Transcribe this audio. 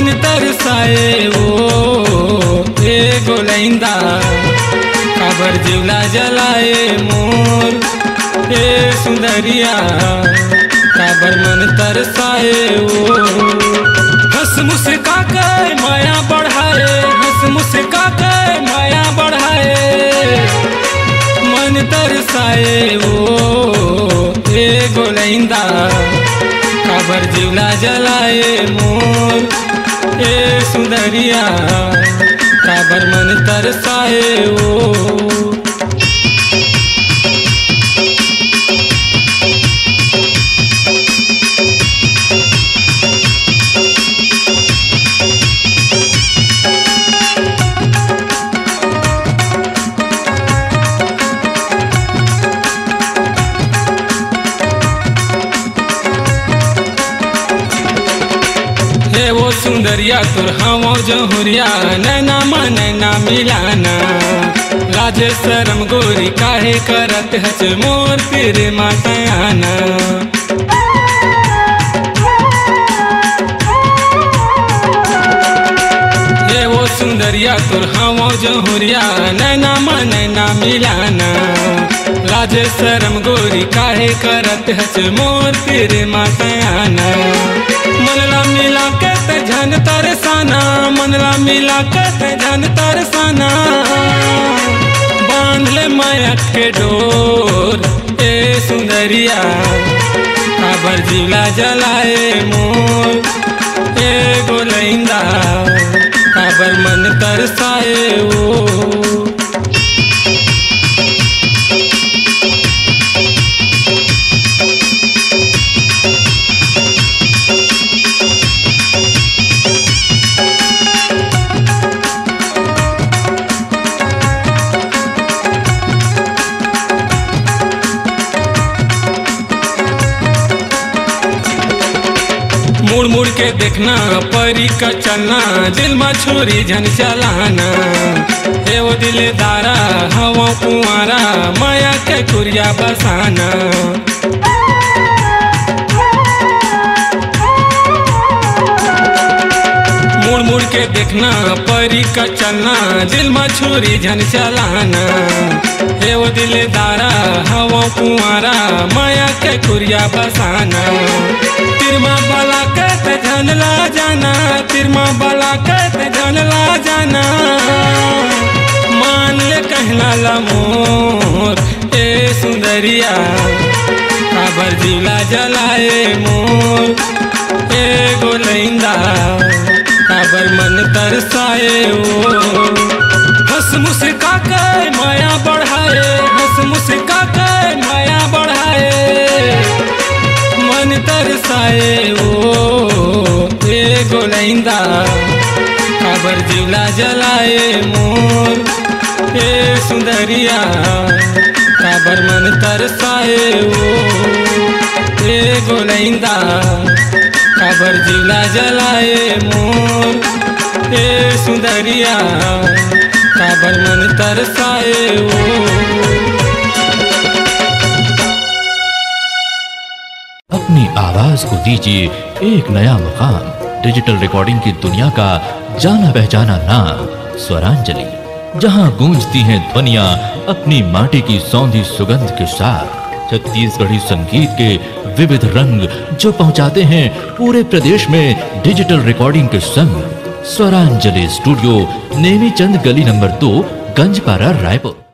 मन तरसाए वो एगो लैंदा काबर जिवला जलाए मोर ए सुंदरिया काबर मन तरसाए वो हंस मुस्का के माया बढ़ाए हंस मुस्का के माया बढ़ाए मन तरसाए वो एगो लैंदा काबर जिवला जलाए मोर ए सुंदरिया काबर मन तरसाए वो वो सुंदरिया तुर हवो जहुरिया नैना नैना मिलाना राजे शरम गोरी काहे करत हच मोर तेरे माताना ये वो सुंदरिया तुर हवो जहुरिया नैना नैना मिलाना राजे शरम गोरी काहे करत हच मोर तेरे माताना मनला मिला के झन तरसाना मनला मिला के झन तरसाना बांध ले माया के डोर ए सुंदरिया काबर जिवला जलाए मोर ए गोलैंदा काबर मन तरसाए वो मुड़ मुड़ के देखना परी का चलना दिल में छोरी झन चलाना हे वो दिलदारा हवा कुंवारा माया के कुरिया बसाना मुड़ मुड़ के देखना परी का चलना दिल में छोरी झन चलाना हे वो दिलदारा हवा कुंवारा माया के कुरिया बसाना तिरमा बाला कहते झन ला जाना तिरमा बाला कहते झन ला जाना मान ले कहला ला मोर ए सुंदरिया काबर जिवला जलाए मोर ए गोलैंदा काबर मन तरसाए वो हंस मुस्का के माया बढ़ाए हंस मुस्का के माया बढ़ाए मन तरसाए वो ए गोलैंदा काबर जिवला जलाए मोर ए सुंदरिया काबर मन तरसाए वो ए गोलैंदा काबर जिवला जलाए मोर ए सुंदरिया काबर मन तरसाए वो अपनी आवाज को दीजिए एक नया मुकाम। डिजिटल रिकॉर्डिंग की दुनिया का जाना पहचाना नाम स्वरांजलि, जहां गूंजती हैं ध्वनियां अपनी माटी की सौंधी सुगंध के साथ। छत्तीसगढ़ी संगीत के विविध रंग जो पहुंचाते हैं पूरे प्रदेश में डिजिटल रिकॉर्डिंग के संग। स्वरांजलि स्टूडियो, नेमी चंद गली नंबर 2, गंजपारा, रायपुर।